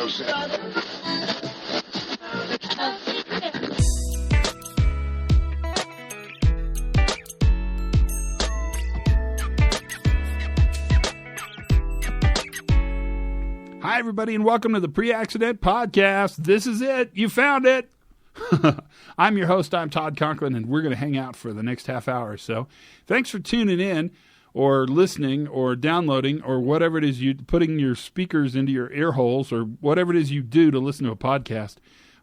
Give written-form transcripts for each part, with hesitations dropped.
Hi, everybody, and welcome to the Pre-Accident Podcast. This is it. You found it. I'm your host. I'm Todd Conklin, and we're going to hang out for the next half hour or so. Thanks for tuning in or listening or downloading or whatever it is you putting your speakers into your ear holes or whatever it is you do to listen to a podcast.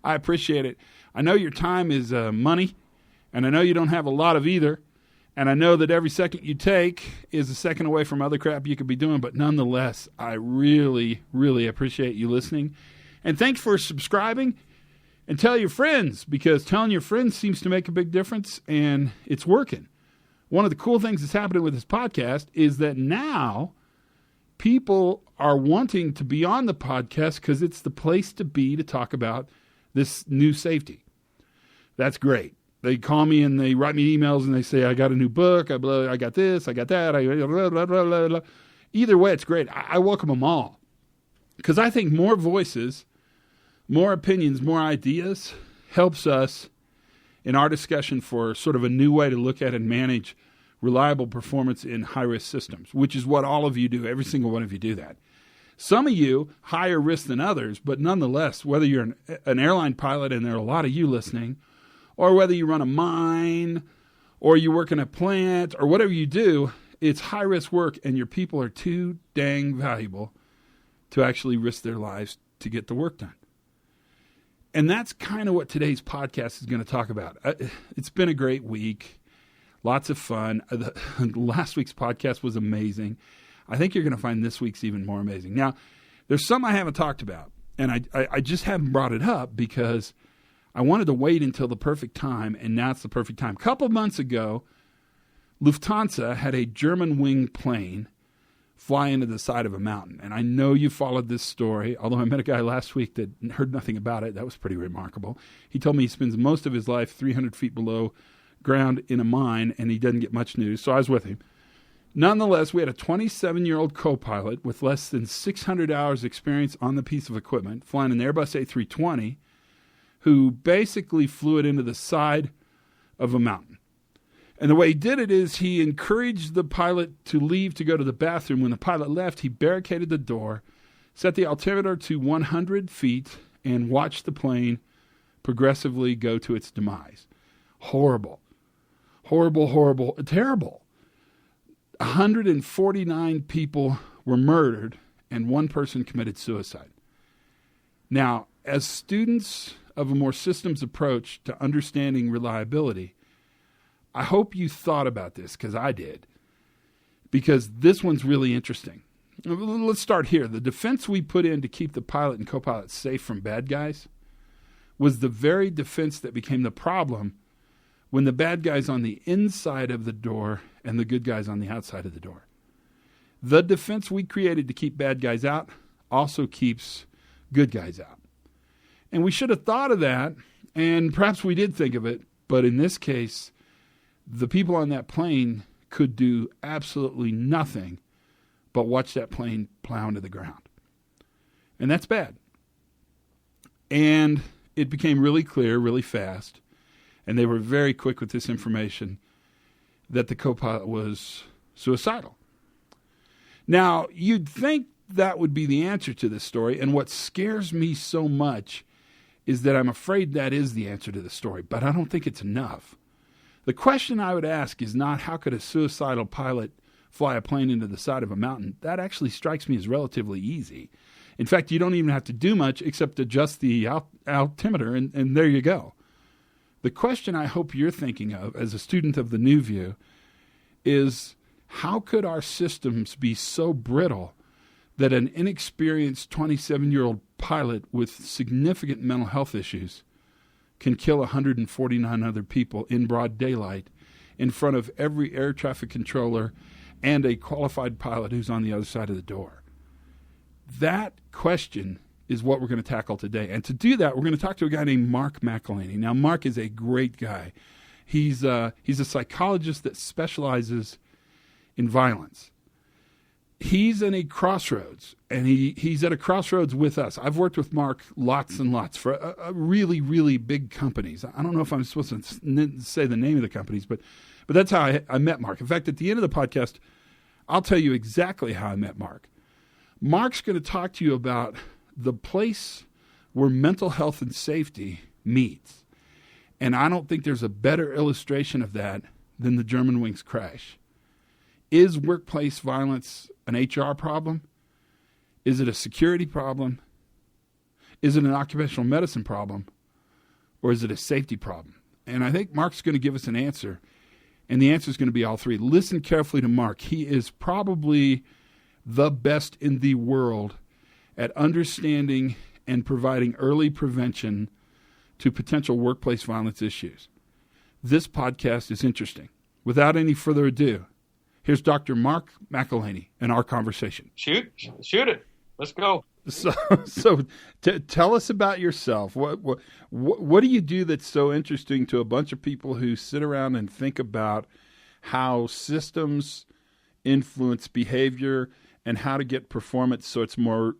I appreciate it. I know your time is money, and I know you don't have a lot of either. And I know that every second you take is a second away from other crap you could be doing, but nonetheless, I really, really appreciate you listening. And thanks for subscribing, and tell your friends, because telling your friends seems to make a big difference, and it's working. One of the cool things that's happening with this podcast is that now people are wanting to be on the podcast because it's the place to be to talk about this new safety. That's great. They call me and they write me emails and they say, I got a new book, I got this, I got that. Blah, blah, blah, blah. Either way, it's great. I welcome them all because I think more voices, more opinions, more ideas helps us in our discussion for sort of a new way to look at and manage reliable performance in high-risk systems, which is what all of you do. Every single one of you do that. Some of you higher risk than others, but nonetheless, whether you're an airline pilot and there are a lot of you listening, or whether you run a mine, or you work in a plant, or whatever you do, it's high-risk work, and your people are too dang valuable to actually risk their lives to get the work done. And that's kind of what today's podcast is going to talk about. It's been a great week. Lots of fun. Last week's podcast was amazing. I think you're going to find this week's even more amazing. Now, there's some I haven't talked about, and I just haven't brought it up because I wanted to wait until the perfect time, and now it's the perfect time. A couple of months ago, Lufthansa had a German-wing plane fly into the side of a mountain. And I know you followed this story, although I met a guy last week that heard nothing about it. That was pretty remarkable. He told me he spends most of his life 300 feet below ground in a mine, and he doesn't get much news, so I was with him. Nonetheless, we had a 27-year-old co-pilot with less than 600 hours experience on the piece of equipment, flying an Airbus A320, who basically flew it into the side of a mountain. And the way he did it is he encouraged the pilot to leave to go to the bathroom. When the pilot left, he barricaded the door, set the altimeter to 100 feet, and watched the plane progressively go to its demise. Horrible. Horrible, horrible, terrible. 149 people were murdered, and one person committed suicide. Now, as students of a more systems approach to understanding reliability, I hope you thought about this, because I did, because this one's really interesting. Let's start here. The defense we put in to keep the pilot and co-pilot safe from bad guys was the very defense that became the problem when the bad guys on the inside of the door and the good guys on the outside of the door. The defense we created to keep bad guys out also keeps good guys out. And we should have thought of that, and perhaps we did think of it, but in this case, the people on that plane could do absolutely nothing but watch that plane plow into the ground. And that's bad. And it became really clear, really fast, and they were very quick with this information, that the co-pilot was suicidal. Now, you'd think that would be the answer to this story, and what scares me so much is that I'm afraid that is the answer to the story, but I don't think it's enough. The question I would ask is not how could a suicidal pilot fly a plane into the side of a mountain. That actually strikes me as relatively easy. In fact, you don't even have to do much except adjust the altimeter, and there you go. The question I hope you're thinking of as a student of the new view is, how could our systems be so brittle that an inexperienced 27-year-old pilot with significant mental health issues can kill 149 other people in broad daylight in front of every air traffic controller and a qualified pilot who's on the other side of the door? That question is what we're going to tackle today. And to do that, we're going to talk to a guy named Marc McElhaney. Now, Marc is a great guy. He's a psychologist that specializes in violence. he's in a crossroads, and he's at a crossroads with us. I've worked with Marc lots and lots for really, really big companies. I don't know if I'm supposed to say the name of the companies, but that's how I met Marc. In fact, at the end of the podcast, I'll tell you exactly how I met Marc. Marc's going to talk to you about the place where mental health and safety meets. And I don't think there's a better illustration of that than the Germanwings crash. Is workplace violence an HR problem? Is it a security problem? Is it an occupational medicine problem? Or is it a safety problem? And I think Marc's going to give us an answer. And the answer is going to be all three. Listen carefully to Marc. He is probably the best in the world at understanding and providing early prevention to potential workplace violence issues. This podcast is interesting. Without any further ado, here's Dr. Marc McElhaney and our conversation. Shoot it. Let's go. So tell us about yourself. What do you do that's so interesting to a bunch of people who sit around and think about how systems influence behavior and how to get performance so it's more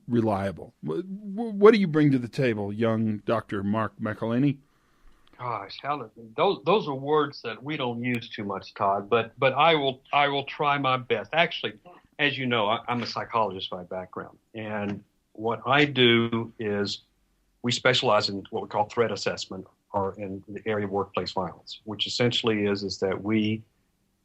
reliable? What do you bring to the table, young Dr. Marc McElhaney? Gosh, those are words that we don't use too much, Todd. But I will try my best. Actually, as you know, I'm a psychologist by background, and what I do is we specialize in what we call threat assessment, or in the area of workplace violence, which essentially is that we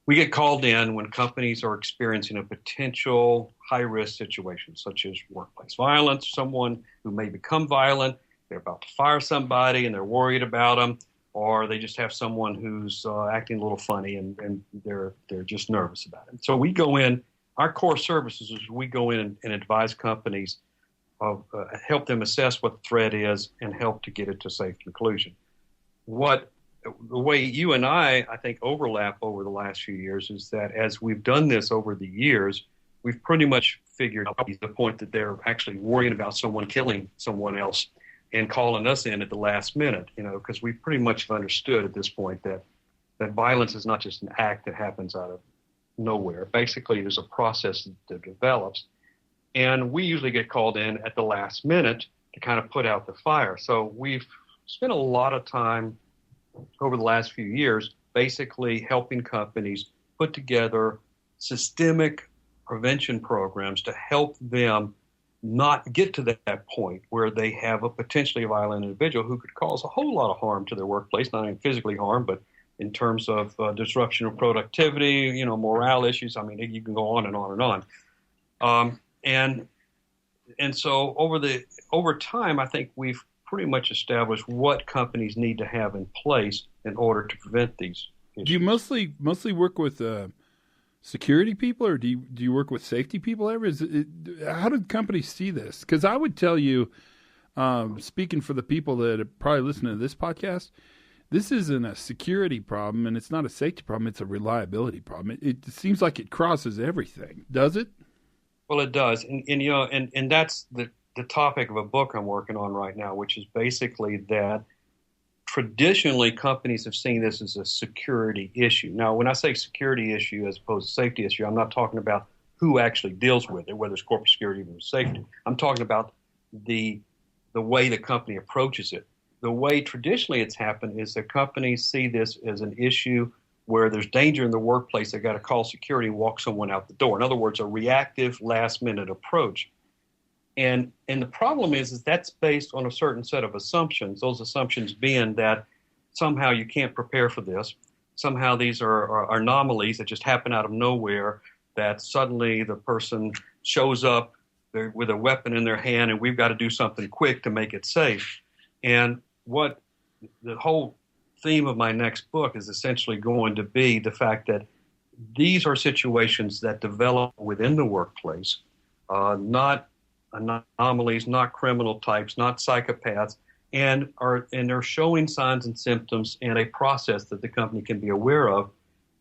get called in when companies are experiencing a potential high-risk situation, such as workplace violence, someone who may become violent, they're about to fire somebody and they're worried about them, or they just have someone who's acting a little funny and they're just nervous about it. So we go in, our core services is we go in and advise companies of help them assess what the threat is and help to get it to a safe conclusion. The way you and I think, overlap over the last few years is that as we've done this over the years, we've pretty much figured out the point that they're actually worrying about someone killing someone else and calling us in at the last minute, because we pretty much have understood at this point that violence is not just an act that happens out of nowhere. Basically, there's a process that develops, and we usually get called in at the last minute to kind of put out the fire. So we've spent a lot of time over the last few years basically helping companies put together systemic prevention programs to help them not get to that point where they have a potentially violent individual who could cause a whole lot of harm to their workplace, not only physically harm, but in terms of disruption of productivity, morale issues. I mean, you can go on and on and on. And so over time, I think we've pretty much established what companies need to have in place in order to prevent these issues. Do you mostly work with security people, or do you work with safety people ever? How do companies see this? Because I would tell you, speaking for the people that are probably listening to this podcast, this isn't a security problem and it's not a safety problem. It's a reliability problem. It seems like it crosses everything. Does it? Well, it does. And that's the topic of a book I'm working on right now, which is basically that traditionally companies have seen this as a security issue. Now, when I say security issue as opposed to safety issue, I'm not talking about who actually deals with it, whether it's corporate security or safety. I'm talking about the way the company approaches it. The way traditionally it's happened is that companies see this as an issue where there's danger in the workplace. They've got to call security and walk someone out the door. In other words, a reactive last-minute approach. And the problem is that's based on a certain set of assumptions, those assumptions being that somehow you can't prepare for this. Somehow these are anomalies that just happen out of nowhere, that suddenly the person shows up with a weapon in their hand and we've got to do something quick to make it safe. And what the whole theme of my next book is essentially going to be the fact that these are situations that develop within the workplace, not anomalies, not criminal types, not psychopaths, and they're showing signs and symptoms and a process that the company can be aware of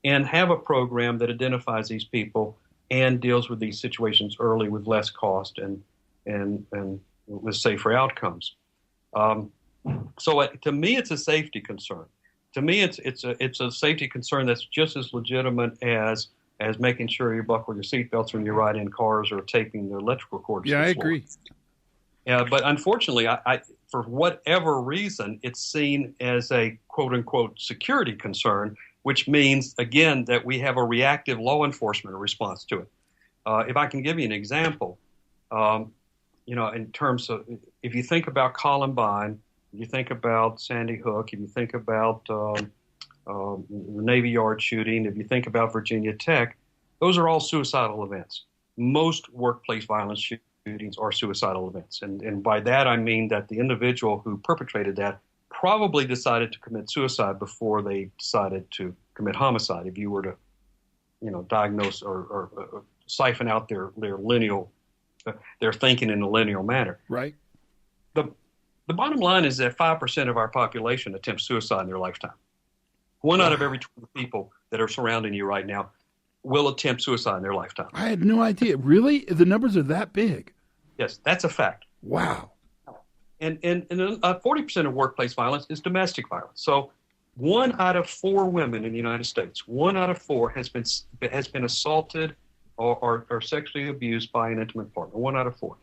and have a program that identifies these people and deals with these situations early with less cost and with safer outcomes. So to me, it's a safety concern. To me, it's a safety concern that's just as legitimate as as making sure you buckle your seatbelts when you ride in cars or taping the electrical cords. Yeah, I agree. But unfortunately, I for whatever reason, it's seen as a quote-unquote security concern, which means, again, that we have a reactive law enforcement response to it. If I can give you an example, in terms of, if you think about Columbine, if you think about Sandy Hook, if you think about the Navy Yard shooting, if you think about Virginia Tech, those are all suicidal events. Most workplace violence shootings are suicidal events. And by that, I mean that the individual who perpetrated that probably decided to commit suicide before they decided to commit homicide. If you were to, diagnose or siphon out their lineal, their thinking in a lineal manner. Right. The bottom line is that 5% of our population attempts suicide in their lifetime. One out of every 20 people that are surrounding you right now will attempt suicide in their lifetime. I had no idea. Really? The numbers are that big? Yes, that's a fact. Wow. And 40% of workplace violence is domestic violence. So 1 out of 4 women in the United States, 1 out of 4 has been assaulted or sexually abused by an intimate partner. 1 out of 4.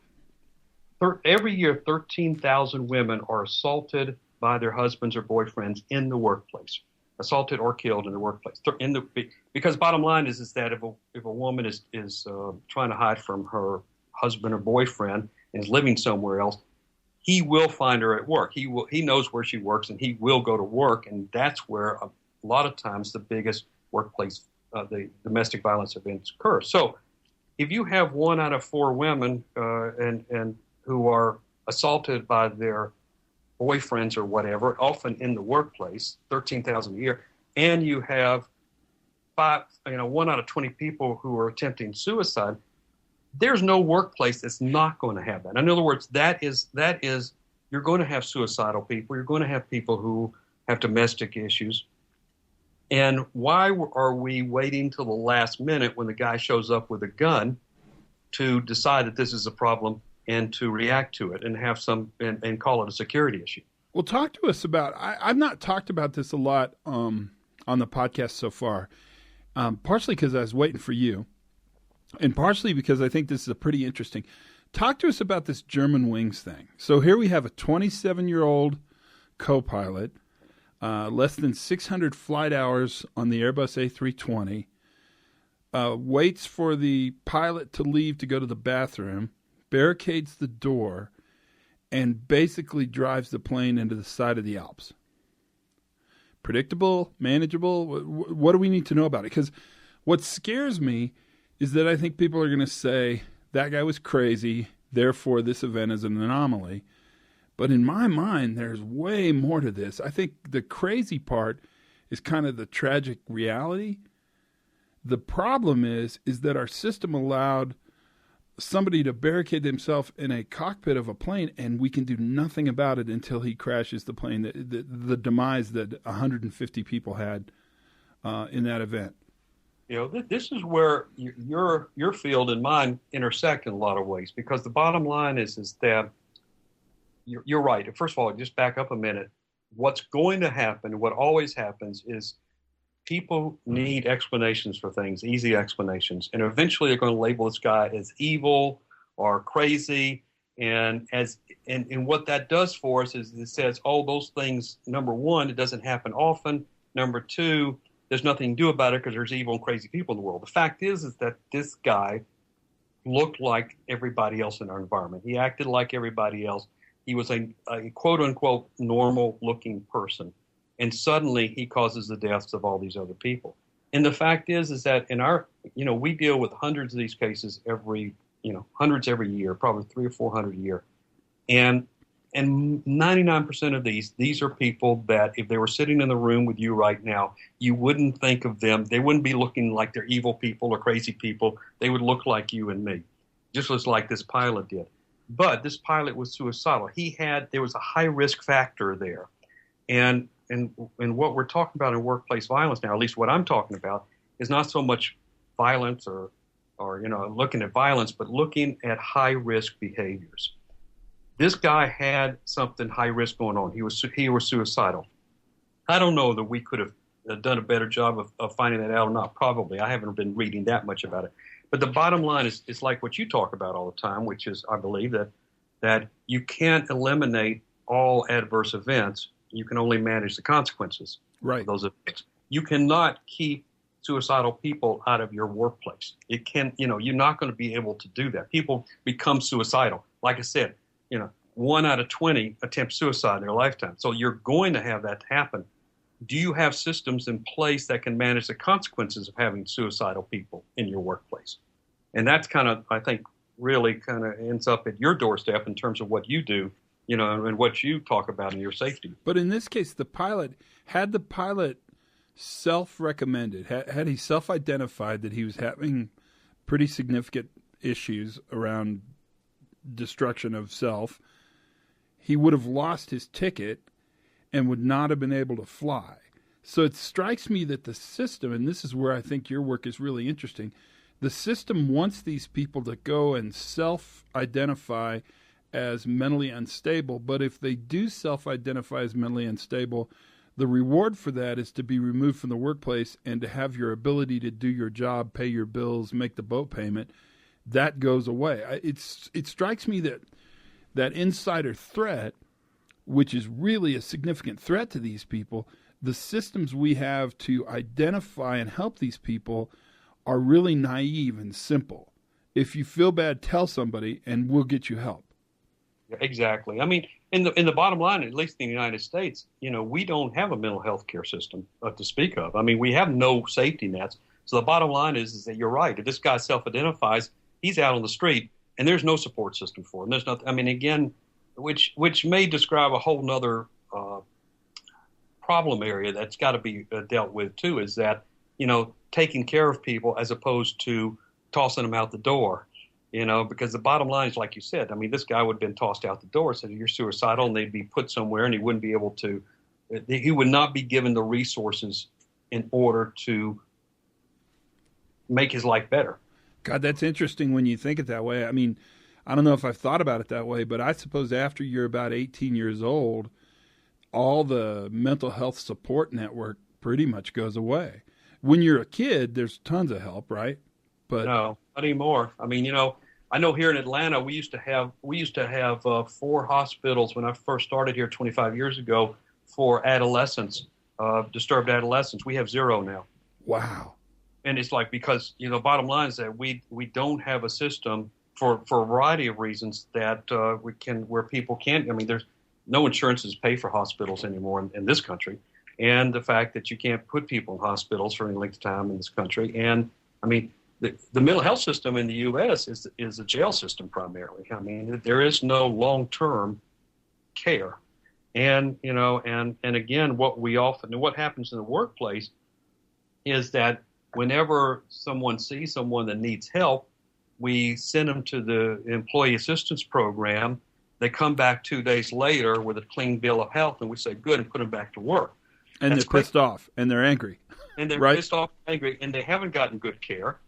Every year, 13,000 women are assaulted by their husbands or boyfriends in the workplace, assaulted or killed in the workplace. Because bottom line is that if a woman is trying to hide from her husband or boyfriend and is living somewhere else, he will find her at work. He knows where she works, and he will go to work, and that's where a lot of times the biggest workplace, the domestic violence events occur. So, if you have 1 out of 4 women and who are assaulted by their boyfriends or whatever, often in the workplace, 13,000 a year, and you have 1 out of 20 people who are attempting suicide, there's no workplace that's not going to have that. In other words, that is you're going to have suicidal people. You're going to have people who have domestic issues. And why are we waiting till the last minute when the guy shows up with a gun to decide that this is a problem and to react to it and have and call it a security issue? Well, talk to us about, I've not talked about this a lot on the podcast so far, partially because I was waiting for you, and partially because I think this is a pretty interesting. Talk to us about this German wings thing. So here we have a 27-year-old co-pilot, less than 600 flight hours on the Airbus A320, waits for the pilot to leave to go to the bathroom, barricades the door, and basically drives the plane into the side of the Alps. Predictable, manageable? What do we need to know about it? Because what scares me is that I think people are going to say, that guy was crazy, therefore this event is an anomaly. But in my mind, there's way more to this. I think the crazy part is kind of the tragic reality. The problem is that our system allowed somebody to barricade himself in a cockpit of a plane, and we can do nothing about it until he crashes the plane. The demise that 150 people had in that event. This is where your field and mine intersect in a lot of ways, because the bottom line is that you're right. First of all, just back up a minute. What's going to happen, what always happens, is people need explanations for things, easy explanations, and eventually they're going to label this guy as evil or crazy. And what that does for us is it says, oh, those things, number one, it doesn't happen often. Number two, there's nothing to do about it because there's evil and crazy people in the world. The fact is that this guy looked like everybody else in our environment. He acted like everybody else. He was a quote-unquote normal-looking person. And suddenly he causes the deaths of all these other people. And the fact is that in our, we deal with hundreds of these cases hundreds every year, probably 300 or 400 a year. And 99% of these are people that if they were sitting in the room with you right now, you wouldn't think of them. They wouldn't be looking like they're evil people or crazy people. They would look like you and me, just as like this pilot did. But this pilot was suicidal. There was a high risk factor there. And what we're talking about in workplace violence now, at least what I'm talking about, is not so much violence or looking at violence, but looking at high risk behaviors. This guy had something high risk going on. He was suicidal. I don't know that we could have done a better job of finding that out or not. Probably. I haven't been reading that much about it. But the bottom line is like what you talk about all the time, which is, I believe, that you can't eliminate all adverse events. You can only manage the consequences of those events. You cannot keep suicidal people out of your workplace. It can, you're not going to be able to do that. People become suicidal. Like I said, 1 out of 20 attempt suicide in their lifetime. So you're going to have that happen. Do you have systems in place that can manage the consequences of having suicidal people in your workplace? And that's kind of, I think, really kind of ends up at your doorstep in terms of what you do, and what you talk about in your safety. But in this case, the pilot self-recommended, had he self-identified that he was having pretty significant issues around destruction of self, he would have lost his ticket and would not have been able to fly. So it strikes me that the system, and this is where I think your work is really interesting, the system wants these people to go and self-identify as mentally unstable, but if they do self-identify as mentally unstable, the reward for that is to be removed from the workplace and to have your ability to do your job, pay your bills, make the boat payment, that goes away. It strikes me that insider threat, which is really a significant threat to these people, the systems we have to identify and help these people are really naive and simple. If you feel bad, tell somebody and we'll get you help. Exactly. I mean, in the bottom line, at least in the United States, we don't have a mental health care system to speak of. I mean, we have no safety nets. So the bottom line is that you're right. If this guy self-identifies, he's out on the street and there's no support system for him. There's nothing. I mean, again, which may describe a whole nother problem area that's got to be dealt with too, is that, taking care of people as opposed to tossing them out the door, because the bottom line is, like you said, I mean, this guy would have been tossed out the door, said you're suicidal, and they'd be put somewhere and he wouldn't be able to, he would not be given the resources in order to make his life better. God, that's interesting when you think it that way. I mean, I don't know if I've thought about it that way, but I suppose after you're about 18 years old, all the mental health support network pretty much goes away. When you're a kid, there's tons of help, right? But no, not anymore. I mean, I know here in Atlanta, we used to have 4 hospitals when I first started here 25 years ago for adolescents, disturbed adolescents. We have 0 now. Wow. And it's like, because, bottom line is that we don't have a system for a variety of reasons that where people can't, I mean, there's no insurances pay for hospitals anymore in this country. And the fact that you can't put people in hospitals for any length of time in this country. And I mean, the mental health system in the U.S. is a jail system primarily. I mean, there is no long-term care. And, and again, what happens in the workplace is that whenever someone sees someone that needs help, we send them to the employee assistance program. They come back 2 days later with a clean bill of health, and we say, good, and put them back to work. And they're pissed off, and they're angry. And they're right? pissed off, angry, and they haven't gotten good care.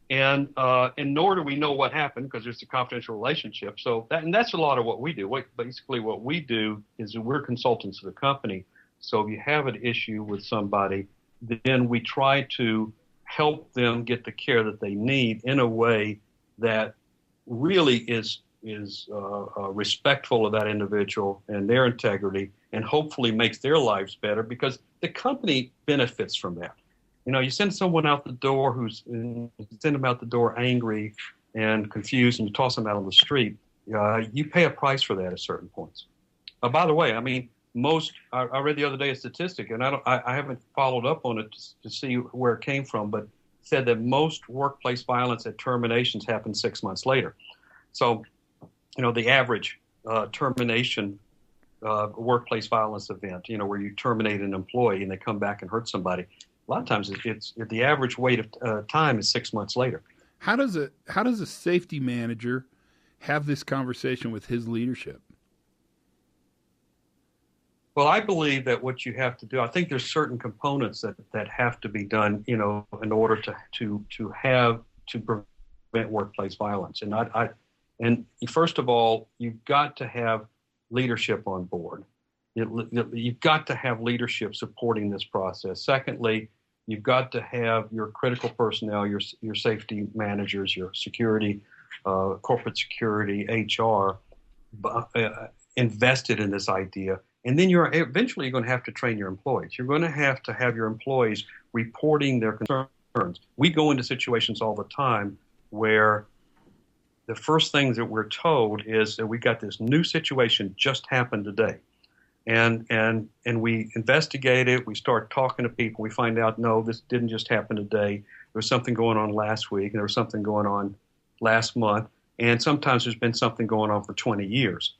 And nor do we know what happened because there's a confidential relationship. So that's a lot of what we do. Basically, what we do is we're consultants to the company. So if you have an issue with somebody, then we try to help them get the care that they need in a way that really is respectful of that individual and their integrity, and hopefully makes their lives better, because the company benefits from that. You send someone out the door angry and confused, and you toss them out on the street. You pay a price for that at certain points. By the way, I mean, I read the other day a statistic, and I haven't followed up on it to see where it came from, but said that most workplace violence at terminations happen 6 months later. So, the average termination workplace violence event, where you terminate an employee and they come back and hurt somebody, a lot of times it's the average wait of time is 6 months later. How does a safety manager have this conversation with his leadership? Well, I believe that what you have to do, I think there's certain components that have to be done, in order to prevent workplace violence. And first of all, you've got to have leadership on board. you've got to have leadership supporting this process. Secondly, you've got to have your critical personnel, your safety managers, your security, corporate security, HR, invested in this idea. And then you're eventually going to have to train your employees. You're going to have your employees reporting their concerns. We go into situations all the time where the first things that we're told is that we got this new situation just happened today. And we investigate it. We start talking to people. We find out, no, this didn't just happen today. There was something going on last week, and there was something going on last month. And sometimes there's been something going on for 20 years.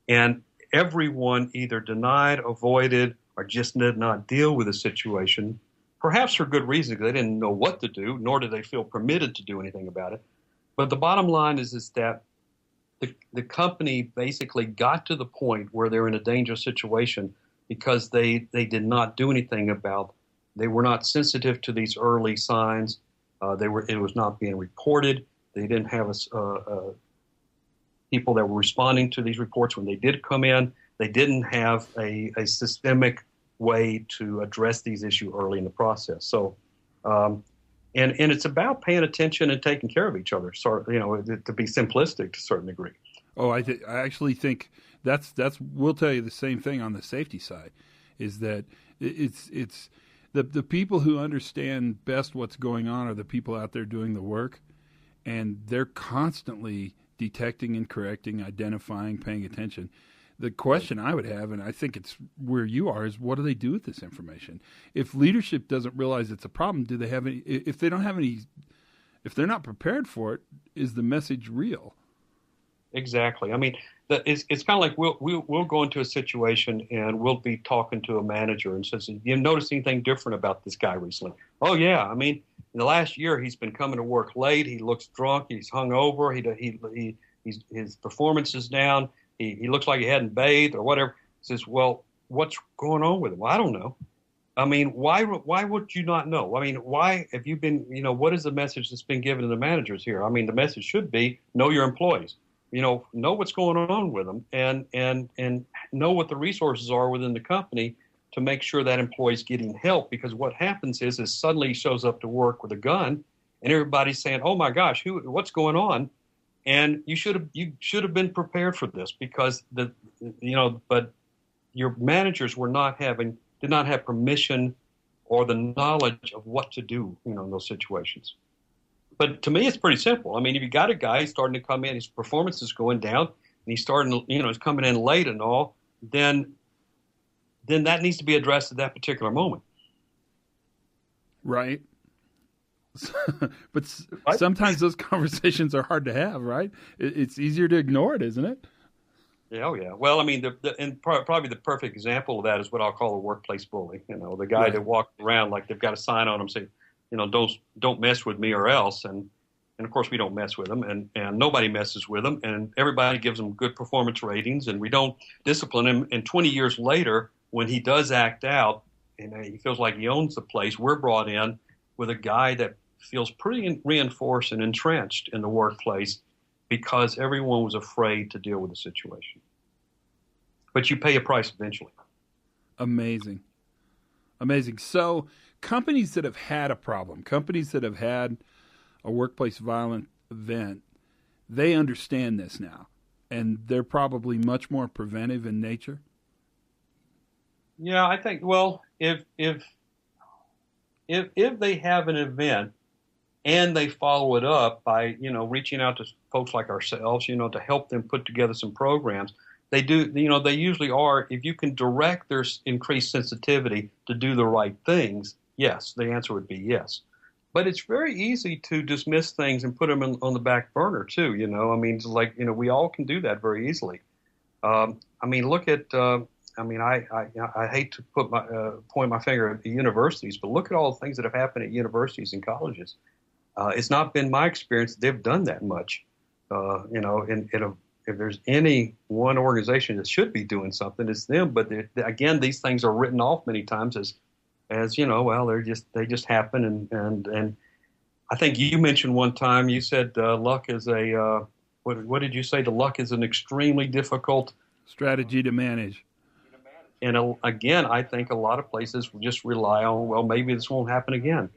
And everyone either denied, avoided, or just did not deal with the situation, perhaps for good reason, because they didn't know what to do, nor did they feel permitted to do anything about it. But the bottom line is that the company basically got to the point where they're in a dangerous situation because they did not do anything about. They were not sensitive to these early signs. It was not being reported. They didn't have people that were responding to these reports when they did come in. They didn't have a systemic way to address these issues early in the process. So, and it's about paying attention and taking care of each other. So, to be simplistic to a certain degree. Oh, I actually think that's we'll tell you the same thing on the safety side, is that it's the people who understand best what's going on are the people out there doing the work, and they're constantly detecting and correcting, identifying, paying attention. The question I would have, and I think it's where you are, is what do they do with this information? If leadership doesn't realize it's a problem, do they have any? If they don't have any, if they're not prepared for it, is the message real? Exactly. I mean, it's kind of like we'll go into a situation and we'll be talking to a manager and says, "You notice anything different about this guy recently?" Oh yeah, I mean, in the last year he's been coming to work late. He looks drunk. He's hungover. His performance is down. He looks like he hadn't bathed or whatever. He says, "Well, what's going on with him?" Well, I don't know. I mean, why would you not know? I mean, why have you been? What is the message that's been given to the managers here? I mean, the message should be know your employees. Know what's going on with them, and know what the resources are within the company to make sure that employee's getting help. Because what happens is suddenly he shows up to work with a gun, and everybody's saying, "Oh my gosh, what's going on?" And you should have been prepared for this, because but your managers did not have permission or the knowledge of what to do, in those situations. But to me, it's pretty simple. I mean, if you got a guy starting to come in, his performance is going down, and he's starting, he's coming in late and all, then that needs to be addressed at that particular moment. Right. But sometimes those conversations are hard to have, right? It's easier to ignore it, isn't it? Yeah, oh yeah. Well, I mean, probably the perfect example of that is what I'll call a workplace bully. The guy that walks around like they've got a sign on him saying, don't mess with me or else. And of course we don't mess with them, and nobody messes with them, and everybody gives them good performance ratings, and we don't discipline him. And 20 years later, when he does act out and he feels like he owns the place, we're brought in with a guy that feels pretty reinforced and entrenched in the workplace because everyone was afraid to deal with the situation. But you pay a price eventually. Amazing. So companies that have had a problem, companies that have had a workplace violent event, they understand this now, and they're probably much more preventive in nature. Yeah, I think. Well, if they have an event and they follow it up by reaching out to folks like ourselves, to help them put together some programs, they do. They usually are. If you can direct their increased sensitivity to do the right things. Yes, the answer would be yes. But it's very easy to dismiss things and put them on the back burner too. I mean, it's like, we all can do that very easily. I mean, look at, I hate to point my finger at the universities, but look at all the things that have happened at universities and colleges. It's not been my experience that they've done that much. If there's any one organization that should be doing something, it's them. But again, these things are written off many times as they just happen. And I think you mentioned one time, you said luck is what did you say? The luck is an extremely difficult strategy to manage. again, I think a lot of places just rely on, well, maybe this won't happen again.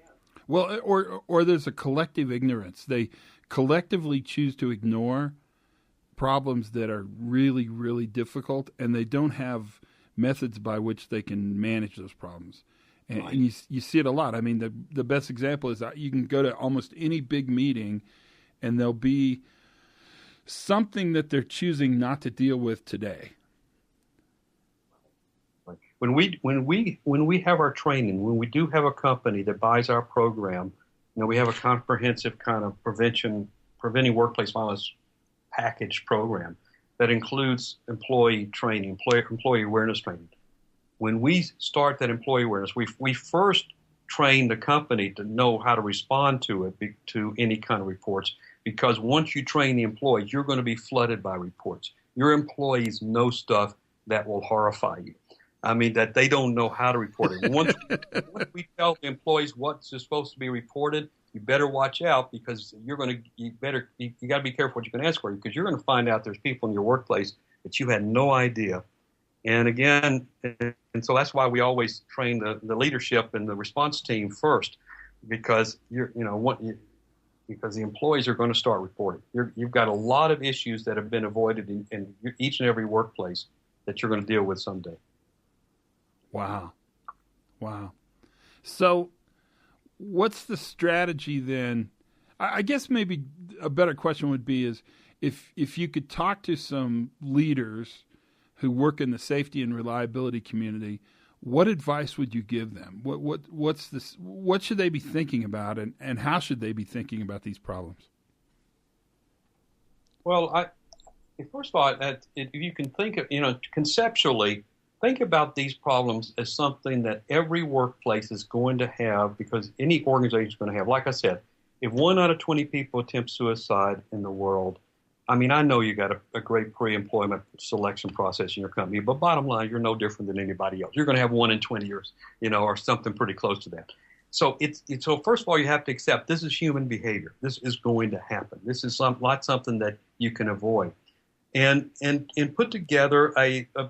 Well, or there's a collective ignorance. They collectively choose to ignore problems that are really, really difficult, and they don't have methods by which they can manage those problems. And, right. and you see it a lot. I mean, the best example is that you can go to almost any big meeting, and there'll be something that they're choosing not to deal with today. When we have our training, when we do have a company that buys our program, we have a comprehensive kind of preventing workplace violence package program that includes employee training, employee awareness training. When we start that employee awareness, we first train the company to know how to respond to any kind of reports, because once you train the employees, you're going to be flooded by reports. Your employees know stuff that will horrify you. I mean, that they don't know how to report it. Once we tell the employees what's supposed to be reported, you better watch out, because you got to be careful what you can ask for, because you're going to find out there's people in your workplace that you had no idea. And again, and so that's why we always train the leadership and the response team first, because because the employees are going to start reporting. You've got a lot of issues that have been avoided in each and every workplace that you're going to deal with someday. Wow. So what's the strategy then? I guess maybe a better question would be is if you could talk to some leaders who work in the safety and reliability community, what advice would you give them? What should they be thinking about, and how should they be thinking about these problems? Well, first of all, if you can think of, conceptually, think about these problems as something that every workplace is going to have, because any organization is going to have. Like I said, if 1 out of 20 people attempt suicide in the world, I mean, I know you got a great pre-employment selection process in your company, but bottom line, you're no different than anybody else. You're going to have 1 in 20 years, or something pretty close to that. So so first of all, you have to accept this is human behavior. This is going to happen. This is not something that you can avoid. And put together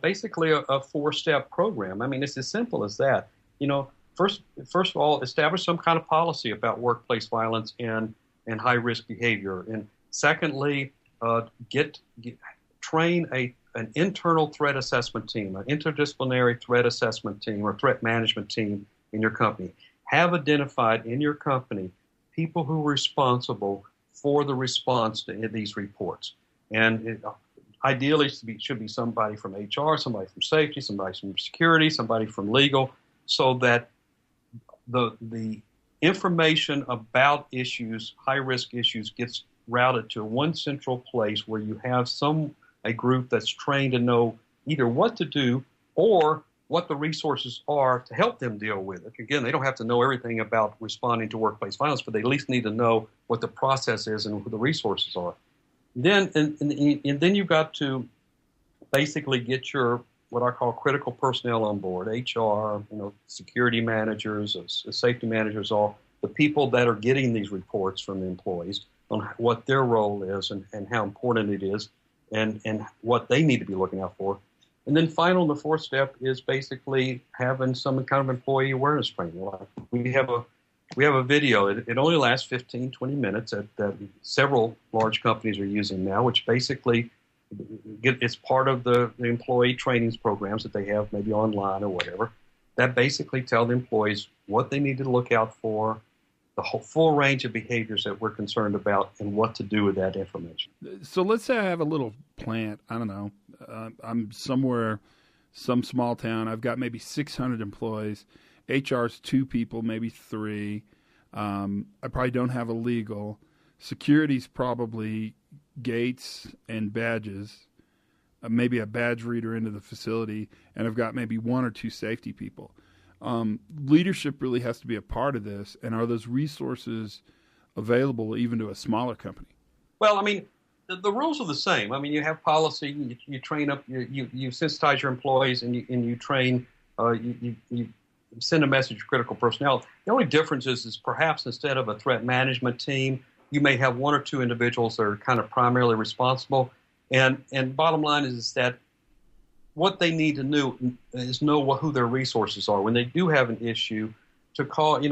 basically a 4-step program. I mean, it's as simple as that. First of all, establish some kind of policy about workplace violence and high risk behavior. And secondly, train an internal threat assessment team, an interdisciplinary threat assessment team or threat management team in your company. Have identified in your company people who are responsible for the response to these reports. And ideally, it should be somebody from HR, somebody from safety, somebody from security, somebody from legal, so that the information about issues, high-risk issues, gets routed to one central place where you have a group that's trained to know either what to do or what the resources are to help them deal with it. Again, they don't have to know everything about responding to workplace violence, but they at least need to know what the process is and who the resources are. Then you've got to basically get your what I call critical personnel on board: HR, security managers, safety managers, all the people that are getting these reports from the employees on what their role is and how important it is and what they need to be looking out for. And then final, the 4th step is basically having some kind of employee awareness training. Like we have a video. It only lasts 15, 20 minutes that several large companies are using now, which basically it's part of the employee trainings programs that they have maybe online or whatever, that basically tell the employees what they need to look out for, the whole full range of behaviors that we're concerned about, and what to do with that information. So let's say I have a little plant. I don't know. I'm somewhere, some small town. I've got maybe 600 employees. HR's 2 people, maybe 3. I probably don't have a legal. Security's probably gates and badges, maybe a badge reader into the facility, and I've got maybe 1 or 2 safety people. Leadership really has to be a part of this, and are those resources available even to a smaller company? Well, I mean, the rules are the same. I mean, you have policy, you train up, you sensitize your employees, and you train, you send a message to critical personnel. The only difference is perhaps instead of a threat management team, you may have 1 or 2 individuals that are kind of primarily responsible. And bottom line is that what they need to know is who their resources are when they do have an issue. To call, you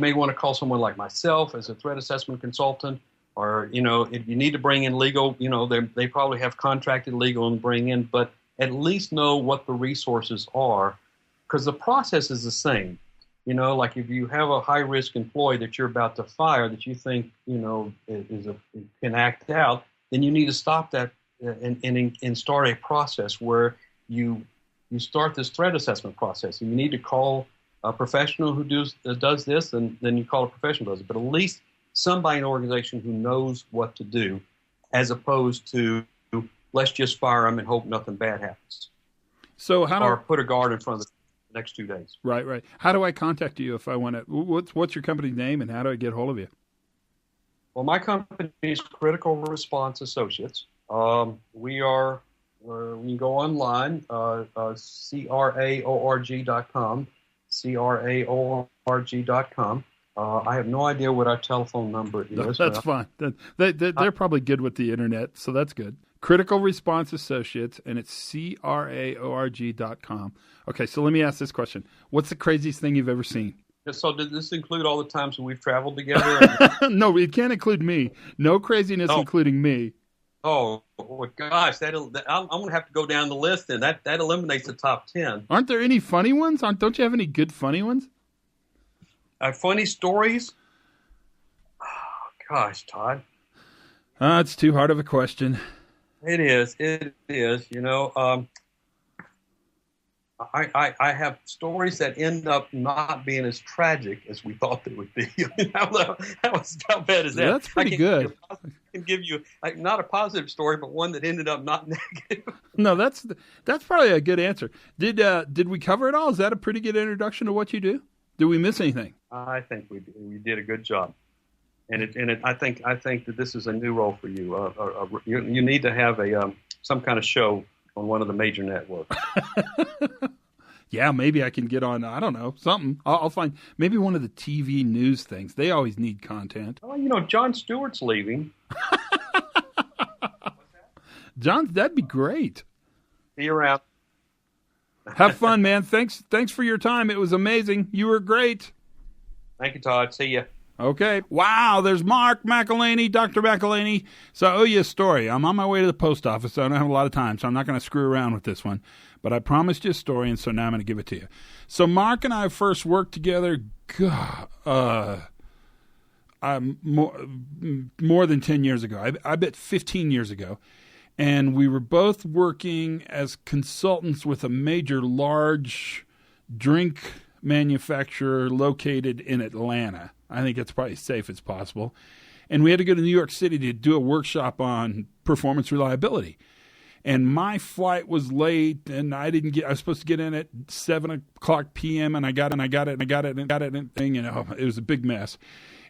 may want to call someone like myself as a threat assessment consultant, or if you need to bring in legal, they probably have contracted legal and bring in, but at least know what the resources are, because the process is the same. Like if you have a high-risk employee that you're about to fire that you think, can act out, then you need to stop that and start a process where you start this threat assessment process. And you need to call a professional who does this, and then you call a professional who does it. But at least somebody in an organization who knows what to do, as opposed to let's just fire them and hope nothing bad happens. So or put a guard in front of the next 2 days. Right. How do I contact you if I want to? What's your company's name, and how do I get hold of you? Well, my company is Critical Response Associates. We are. You can go online, craorg.com. craorg.com. I have no idea what our telephone number is. That's fine. They're probably good with the internet, so that's good. Critical Response Associates, and it's craorg.com. Okay, so let me ask this question. What's the craziest thing you've ever seen? So did this include all the times that we've traveled together? No, it can't include me. No craziness including me. Oh, well, gosh, I'm going to have to go down the list, and that eliminates the top 10. Aren't there any funny ones? Don't you have any good funny ones? Funny stories? Oh, gosh, Todd. It's too hard of a question. It is. I have stories that end up not being as tragic as we thought they would be. How bad is that? That's pretty good. I can give you not a positive story, but one that ended up not negative. No, that's probably a good answer. Did we cover it all? Is that a pretty good introduction to what you do? Did we miss anything? I think we did a good job, and I think that this is a new role for you. You need to have some kind of show on one of the major networks. Yeah, maybe I can get on, I don't know, something. I'll find maybe one of the TV news things. They always need content. Oh, Jon Stewart's leaving. John, that'd be great. See you around. Have fun, man. Thanks for your time. It was amazing. You were great. Thank you, Todd. See ya. Okay. Wow, there's Marc McElhaney, Dr. McElhaney. So I owe you a story. I'm on my way to the post office, so I don't have a lot of time, so I'm not going to screw around with this one. But I promised you a story, and so now I'm going to give it to you. So Marc and I first worked together, more than 10 years ago. I bet 15 years ago. And we were both working as consultants with a major large drink manufacturer located in Atlanta. I think it's probably as safe as possible. And we had to go to New York City to do a workshop on performance reliability. And my flight was late, and I was supposed to get in at 7:00 p.m. and I got it, it was a big mess.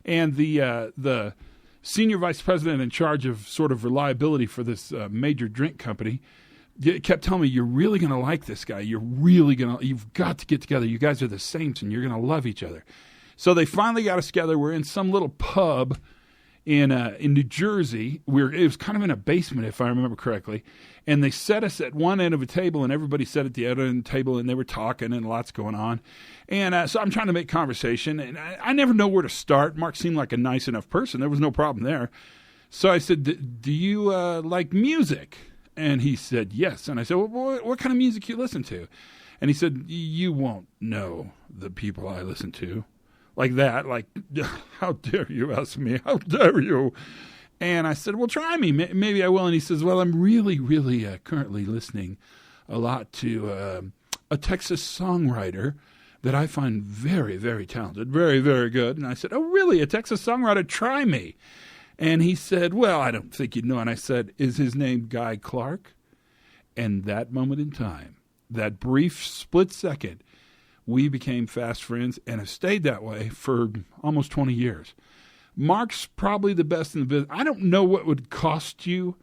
And the senior vice president in charge of sort of reliability for this major drink company kept telling me, "You're really going to like this guy. You've got to get together. You guys are the saints, and you're going to love each other." So they finally got us together. We're in some little pub in New Jersey. It was kind of in a basement, if I remember correctly. And they set us at one end of a table, and everybody sat at the other end of the table, and they were talking, and lots going on. And so I'm trying to make conversation, and I never know where to start. Marc seemed like a nice enough person. There was no problem there. So I said, "Do you like music?" And he said, "Yes." And I said, "Well, what kind of music you listen to?" And he said, "You won't know the people I listen to." Like that, like, "How dare you ask me? How dare you?" And I said, "Well, try me. Maybe I will." And he says, "Well, I'm really, really currently listening a lot to a Texas songwriter that I find very, very talented, very, very good." And I said, "Oh, really? A Texas songwriter? Try me." And he said, "Well, I don't think you'd know." And I said, "Is his name Guy Clark?" And that moment in time, that brief split second, we became fast friends and have stayed that way for almost 20 years. Marc's probably the best in the business. I don't know what would cost you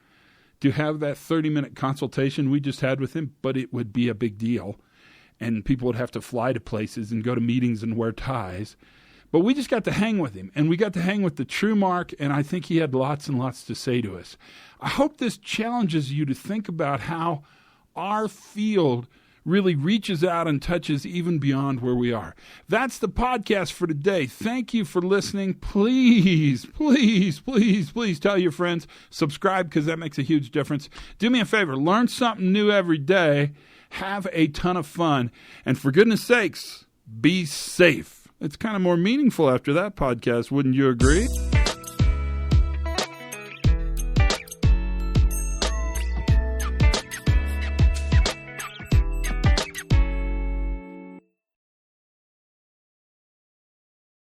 to have that 30-minute consultation we just had with him, but it would be a big deal. And people would have to fly to places and go to meetings and wear ties. But we just got to hang with him, and we got to hang with the true Marc, and I think he had lots and lots to say to us. I hope this challenges you to think about how our field really reaches out and touches even beyond where we are. That's the podcast for today. Thank you for listening. Please, please, please, please tell your friends. Subscribe, because that makes a huge difference. Do me a favor. Learn something new every day. Have a ton of fun. And for goodness sakes, be safe. It's kind of more meaningful after that podcast, wouldn't you agree?